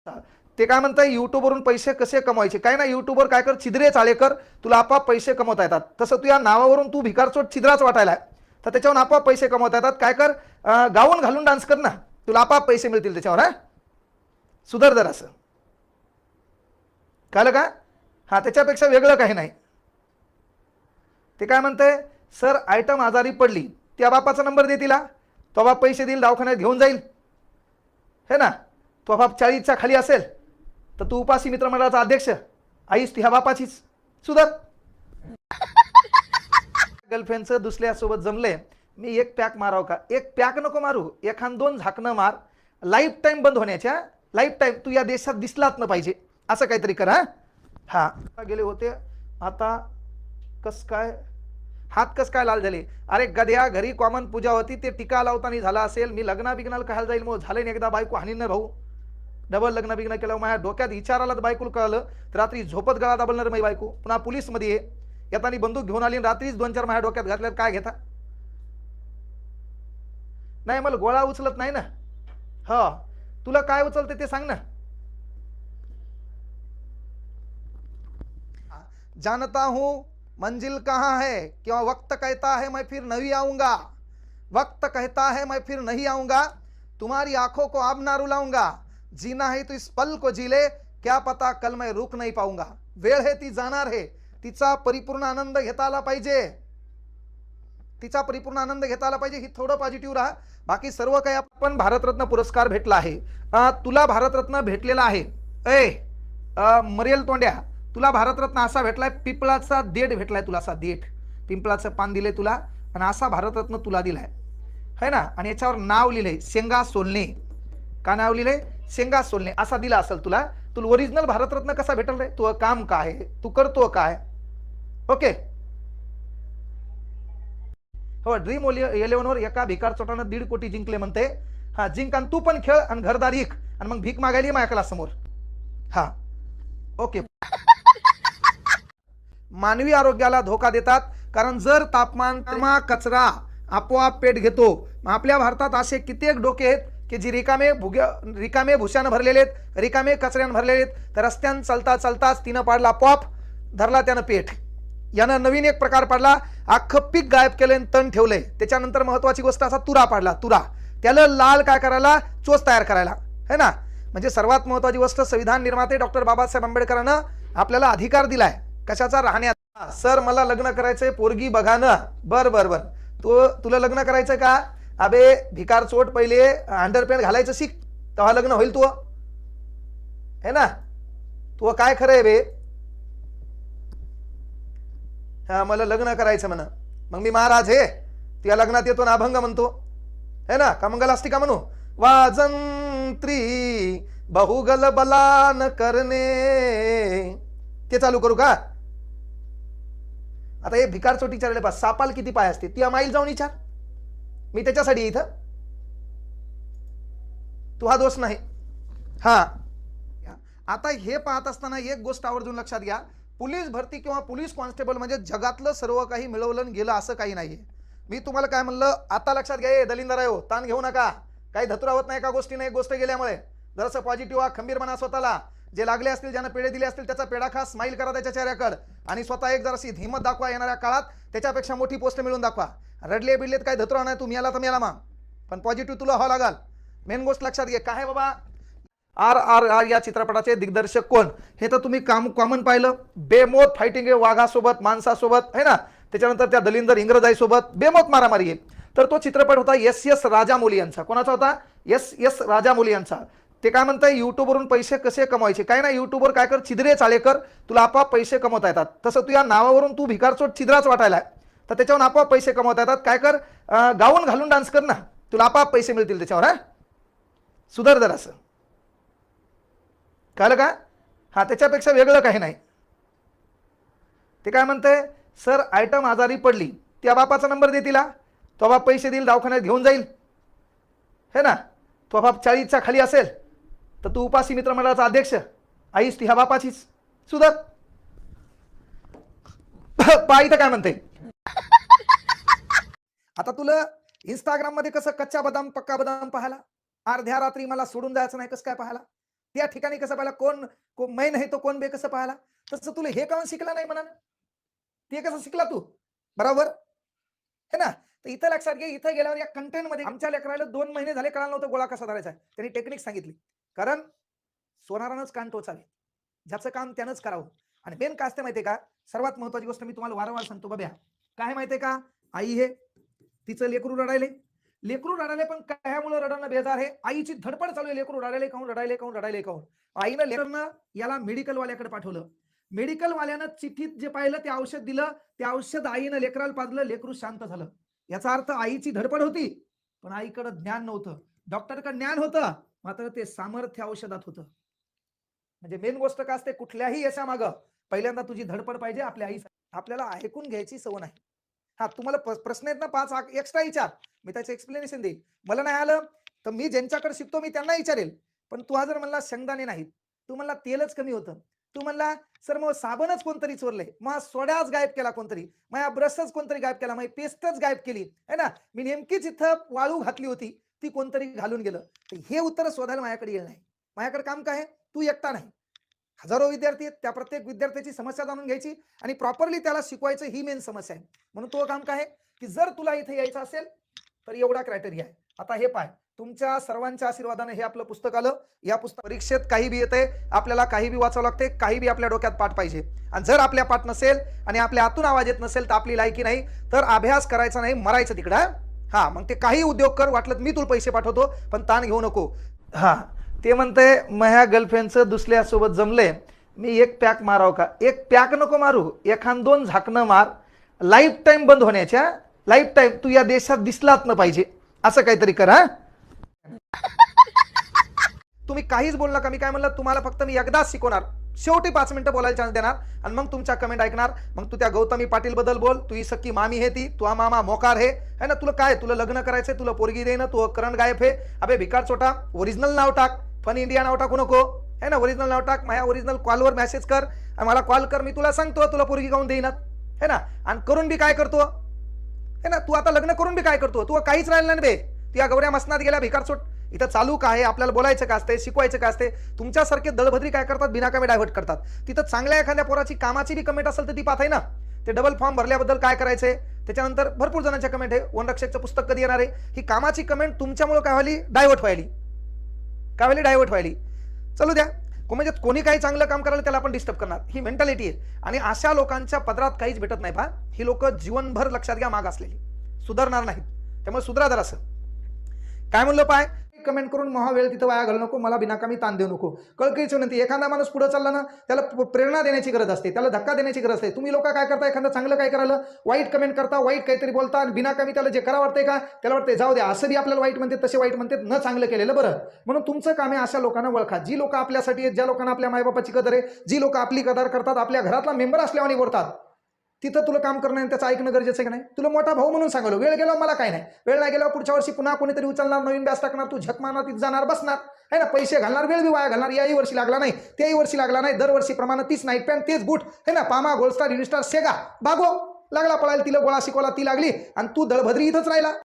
ते काय म्हणताय, युट्यूबवरून पैसे कसे कमवायचे. काय ना, युट्यूबवर काय कर, छिद्रे चाळे कर, तुला आपोआप पैसे कमवता येतात. तसं तू या नावावरून तू भिकारचोट छिद्राच वाटायला, तर त्याच्यावरून आपोआप पैसे कमवता येतात. काय कर, गाऊन घालून डान्स कर ना, तुला आपोआप पैसे मिळतील त्याच्यावर. हा, सुधार जर असं कळलं का. हा, त्याच्यापेक्षा वेगळं काही नाही. ते काय म्हणते, सर आयटम आजारी पडली, त्या बापाचा नंबर दे तिला, तो बाप पैसे देईल, दवाखान्यात घेऊन जाईल. है ना, तो बाप 40च्या खाली असेल तर तू उपासी मित्रमंडळाचा अध्यक्ष आईस ह्या बापाचीच. सुधार. गर्लफ्रेंडचं दुसऱ्यासोबत जमले, मी एक पॅक माराव का. एक पॅक नको मारू, एखाद 2 झाकणं मार, लाईफ टाईम बंद होण्याच्या. लाईफ टाईम तू या देशात दिसलाच न पाहिजे, असं काहीतरी कर. हा गेले होते, आता कस काय हात कस काय लाल झाले. अरे गद्या, घरी कॉमन पूजा होती, ते टीका लावताना झाला असेल. मी लग्ना बिग्नाला कहायला जाईल, मग झाले नाही एकदा बायको हानी न भाऊ. डबल लग्न बिग्न केलं, माझ्या डोक्यात विचार आला तर बायकोला कळलं तर रात्री झोपत गळा दाबलणार माझी बायको. पुन्हा पोलीसमध्ये येताना बंदूक घेऊन आली, रात्रीच 2-4 माझ्या डोक्यात घातल्यात. काय घेता. नाही, मला गोळा उचलत नाही ना. हा, तुला काय उचलते ते सांग ना. जानता हूं मंजिल कहां है, क्यों वक्त कहता है मैं फिर नहीं आऊंगा. वक्त कहता है मैं फिर नहीं आऊंगा, तुम्हारी आंखों को अब ना रुलाऊंगा. जीना है तो इस पल को जी ले, क्या पता कल मैं रुक नहीं पाऊंगा. वेळ है ती जाणार है, तिचा परिपूर्ण आनंद घेता आला पाहिजे. तिचा परिपूर्ण आनंद घेता आला पाहिजे. ही थोडं पॉझिटिव्ह राहा, बाकी सर्व काही. आपण भारतरत्न पुरस्कार भेटला आहे, तुला भारतरत्न भेटलेला आहे. मरेल तोंड्या, तुला भारतरत्न असा भेटलाय, पिंपळाचा देठ भेटलाय तुला. असा देठ, पिंपळाचं पान दिले तुला, आणि असा भारतरत्न तुला दिलाय, है ना. आणि याच्यावर नाव लिहिलंय शेंगा सोलणे. का नाव लिहिलंय, शेंगा सोलणे असा दिला असेल तुला. तुला ओरिजिनल भारतरत्न कसा भेटल रे. तू काम काय, तू करतो काय. ओके. हो, ड्रीम 11वर एका भिकार चोटानं 1.5 कोटी जिंकले म्हणते. हा, जिंक आणि तू पण खेळ आणि घरदार इक, आणि मग भीक मागायली माझ्या क्लास समोर. हा, ओके. मानवी आरोग्याला धोका देतात, कारण जर तापमान कचरा आपोआप पेट घेतो. आपल्या भारतात असे कित्येक डोके आहेत की जी रिकामे भुशानं भरलेले आहेत, रिकामे कचऱ्यानं भरलेले आहेत. तर रस्त्यानं चालता चालताच तिनं पाडला आपोआप, धरला त्यानं पेट. यानं नवीन एक प्रकार पाडला, अख्खं पीक गायब केलं, तण ठेवलंय. त्याच्यानंतर महत्वाची गोष्ट असा तुरा पाडला. तुरा त्याला लाल काय करायला, चोच तयार करायला, है ना. म्हणजे सर्वात महत्वाची गोष्ट, संविधान निर्माते डॉक्टर बाबासाहेब आंबेडकरांनं आपल्याला अधिकार दिलाय कशाचा, राहण्याचा. सर मला लग्न करायचंय, पोरगी बघा ना. बर बर बर, तुला लग्न करायचं का. अबे भिकार चोट, पहिले अंडरपॅन्ट घालायचं शिक, तेव्हा लग्न होईल तू, है ना. तू काय खरं आहे बे. हा, मला लग्न करायचं म्हणा, मग मी महाराज हे तुझ्या लग्नात येतो ना, अभंग म्हणतो, है ना. का मंगलाष्टिका म्हणू, वाजंत्री बहुगल बलान करणे, ते चालू करू का. आता हे भिकार चोटी विचारले पास, सापाल किती पाय असते, ती माईल जाऊन विचार. मी त्याच्यासाठी इथं, तू हा दोष नाही. हा, आता हे पाहत असताना एक गोष्ट आवर्जून लक्षात घ्या, पोलीस भरती किंवा पोलीस कॉन्स्टेबल म्हणजे जगातलं सर्व काही मिळवलं गेलं असं काही नाहीये. मी तुम्हाला काय म्हणलं, आता लक्षात घ्या. दलिंदर आहे हो, ताण घेऊ नका, काही धतुरावत नाही का गोष्टी. नाही, गोष्ट गेल्यामुळे जरासं पॉझिटिव्ह व्हा, खंबीर बना स्वतःला. जे लागले असतील, ज्यानं पेढे दिले असतील, त्याचा पेढा खा, स्माईल करा त्याच्या चेहऱ्याकडे, आणि स्वतः एक जराशी हिंमत दाखवा. येणाऱ्या काळात त्याच्यापेक्षा मोठी पोस्ट मिळून दाखवा. रडले बिडलेत काय धतुरा नाही, तुम्ही याला तर मेला मा, पण पॉझिटिव्ह तुला व्हावं लागल. मेन गोष्ट लक्षात घे. काय बाबा, RRR या चित्रपटाचे दिग्दर्शक कोण, हे तर तुम्ही कॉमन पाहिलं. बेमोत फायटिंग आहे वाघासोबत, माणसासोबत, है ना. त्याच्यानंतर त्या दलिंदर इंग्रजाईसोबत बेमोत मारामारी आहे. तर तो चित्रपट होता S राजामौली यांचा. कोणाचा होता, S राजामौली यांचा. ते काय म्हणताय, युट्यूबवरून पैसे कसे कमवायचे. काय ना, युट्यूबवर काय कर, छिद्रे चाळे कर, तुला आपोआप पैसे कमवता येतात. तसं तू या नावावरून तू भिकारचोट छिद्राच वाटायला, तर त्याच्यावरून आपोआप पैसे कमवता येतात. काय कर, गाऊन घालून डान्स कर ना, तुला आपोआप पैसे मिळतील त्याच्यावर. हा, सुधार जर असं कळलं का. हा, त्याच्यापेक्षा वेगळं काही नाही. ते काय म्हणते, सर आयटम आजारी पडली, त्या बापाचा नंबर दे तिला, तो बाप पैसे देईल, दवाखान्यात घेऊन जाईल, है ना. तो बाप 40च्या खाली असेल तर तू उपासी मित्रमंडळाचा अध्यक्ष आईस ह्या बापाचीच. सुधार. पाय तर काय म्हणते. आता तुला इंस्टाग्राम मध्ये कसं कच्चा बदाम पक्का बदाम पाहायला, अर्ध्या रात्री मला सोडून जायचं नाही कसं काय पाहायला. त्या ठिकाणी कसं पाहिला, कोण मै नाही तो कोण बे कसं पाहिला, तसं तुला हे काऊन शिकला नाही म्हणा, ते कसं शिकला तू, बरोबर है ना. तर इथं लक्षात घे, इथं गेल्यावर या कंटेंट मध्ये आमच्या लेकराला 2 महिने झाले कळालं नव्हतं गोळा कसा धरायचा. त्यांनी टेक्निक सांगितली, कारण सोनारानंच कान टोचावे, ज्याचं काम त्यानंच करावं. आणि मेन काय असते माहितीये का, सर्वात महत्वाची गोष्ट मी तुम्हाला वारंवार सांगतो बघा, काय माहितीये का, आई हे तिचं लेकरू रडायले पण कशामुळे रडणं बेजार आहे, आईची धडपड चालू आहे, लेकरू रडायले काऊन. आईनं लेकरनं याला मेडिकल वाल्याकडे पाठवलं, मेडिकल वाल्यानं चिठ्ठीत जे पाहिलं ते औषध दिलं, ते औषध आईनं लेकराला पाजलं, लेकरू शांत झालं. याचा अर्थ आईची धडपड होती, पण आईकडे ज्ञान नव्हतं. डॉक्टरकडे ज्ञान होतं, मात्र ते सामर्थ्य औषधात होतं. म्हणजे मेन गोष्ट काय असते, कुठल्याही यशामागं पहिल्यांदा तुझी धडपड पाहिजे. आपल्या आई आपल्याला ऐकून घ्यायची सवय नाही. हा, तुम्हाला प्रश्न आहेत ना 5 एक्स्ट्रा विचार, मी त्याचं एक्सप्लेनेशन देईल. मला नाही आलं तर मी ज्यांच्याकडे शिकतो मी त्यांना विचारेल. पण तू जर म्हणला शेंगदाणे नाहीत, तू म्हणला तेलच कमी होतं, तू म्हणला सर मग साबणच कोणतरी चोरले, मग सोड्याच गायब केला कोणतरी, मग ब्रशच कोणतरी गायब केला, मग पेस्टच गायब केली है ना, मी नेमकीच इथं वाळू घातली होती ती कोणतरी घालून गेलं. तर हे उत्तर शोधायला माझ्याकडे येईल नाही. माझ्याकडे काम काय आहे, तू एकटा नाही, हजारो विद्यार्थी आहेत, त्या प्रत्येक विद्यार्थ्याची समस्या जाणून घ्यायची आणि प्रॉपरली त्याला शिकवायचं, ही मेन समस्या आहे. म्हणून तो काम काय आहे की जर तुला इथे यायचं असेल तर एवढा क्रायटेरिया आहे. आता हे पाय, तुमच्या सर्वांच्या आशीर्वादाने हे आपलं पुस्तक आलं. या पुस्तक परीक्षेत काही बी येते, आपल्याला काही बी वाचावं लागते, काही बी आपल्या डोक्यात पाठ पाहिजे. आणि जर आपल्या पाठ नसेल आणि आपल्या आतून आवाज येत नसेल तर आपली लायकी नाही, तर अभ्यास करायचा नाही, मरायचं तिकडं. हा, मग ते काही उद्योग कर, वाटलं मी तुला पैसे पाठवतो पण ताण घेऊ नको. हा, ते म्हणते माझ्या गर्लफ्रेंडचं दुसऱ्यासोबत जमले, मी एक पॅक माराव का, एक पॅक नको मारू, एखाद 2 झाकणं मार, लाईफ टाईम बंद होण्याच्या, लाईफ टाईम तू या देशात दिसलाच न पाहिजे, असं काहीतरी कर. हा, तुम्ही काहीच बोल नका, मी काय म्हणलं तुम्हाला फक्त मी एकदाच शिकवणार, शेवटी 5 मिनिटं बोलायला चान्स देणार आणि मग तुमच्या कमेंट ऐकणार. मग तू त्या गौतमी पाटील बद्दल बोल, तू ही सख्खी मामी है ती, तू मामा मोकार है ना, तुला काय, तुला लग्न करायचंय, तुला पोरगी देणं, तू करण गायब है, अबे भिकार छोटा, ओरिजिनल नाव टाक, फन इंडिया नाव टाकू नको है ना, ओरिजिनल नाव टाक, माझ्या ओरिजिनल कॉलवर मेसेज कर, मला कॉल कर, मी तुला सांगतो तुला पोरगी काऊन देईनात है ना. आणि करून बी काय करतो है ना, तू आता लग्न करून बी काय करतो, तू काहीच राहिलं नाही बे, तू या गौऱ्या मसनात गेल्या भिकार सोट. इथं चालू काय, आपल्याला बोलायचं का असते, शिकवायचं का असते. तुमच्यासारखे दळभद्री काय करतात, बिनाकामी डायव्हर्ट करतात. तिथं चांगल्या एखाद्या पोराची कामाची बी कमेंट असेल तर ती पाहताय ना, ते डबल फॉर्म भरल्याबद्दल काय करायचंय, त्याच्यानंतर भरपूर जणांच्या कमेंट आहे, वनरक्षकचं पुस्तक कधी येणार आहे, ही कामाची कमेंट तुमच्यामुळे काय व्हायली, डायव्हर्ट व्हायली. चलू द्या, म्हणजे कोणी काही चांगलं काम करायला त्याला आपण डिस्टर्ब करणार, ही मेंटॅलिटी आहे. आणि अशा लोकांच्या पदरात काहीच भेटत नाही पहा. ही लोक जीवनभर लक्षात घ्या माग असलेली, सुधारणार नाहीत. त्यामुळे सुधरा जरा. असं काय म्हणलं पाय, कमेंट करून वेळ तिथं वाया घालू नको, मला बिनाकामी ताण देऊ नको. कळकळीची विनंती, एखादा माणूस पुढे चालला ना त्याला प्रेरणा देण्याची गरज असते, त्याला धक्का देण्याची गरज असते. तुम्ही लोक काय करता, एखादं चांगलं काय करायला वाईट कमेंट करता, वाईट काहीतरी बोलता आणि बिनाकामी त्याला जे करा वाटतंय का त्याला वाटतंय जाऊ द्या, असं बी आपल्याला वाईट म्हणते, तसे वाईट म्हणते, न चांगलं केलेलं बरं. म्हणून तुमचं काम आहे अशा लोकांना ओळखा, जी लोक आपल्यासाठी आहेत, ज्या लोकांना आपल्या मायबापाची कदर आहे, जी लोक आपली कदर करतात, आपल्या घरातला मेंबर असल्याने बोलतात, तिथं तुला काम करणं त्याचं ऐकणं गरजेचं आहे का नाही. तुला मोठा भाऊ म्हणून सांगलो, वेळ गेला मला काय नाही, वेळ नाही गेला पुढच्या वर्षी पुन्हा कोणीतरी उचलणार, नवीन बॅच टाकणार, तू झक मारणार, तिथे जाणार, बसणार है ना, पैसे घालणार, वेळ बी वाया घालणार. याही वर्षी लागला नाही, त्याही वर्षी लागला नाही, दरवर्षी प्रमाणे 30 नाईट पॅन्ट, तेच बूट है ना, पामा, गोल्ड स्टार, युनिस्टार, सेगा, बागो लागला पळायला, तिला गोळा शिकवला, ती लागली आणि तू दळभद्री इथंच राहिला.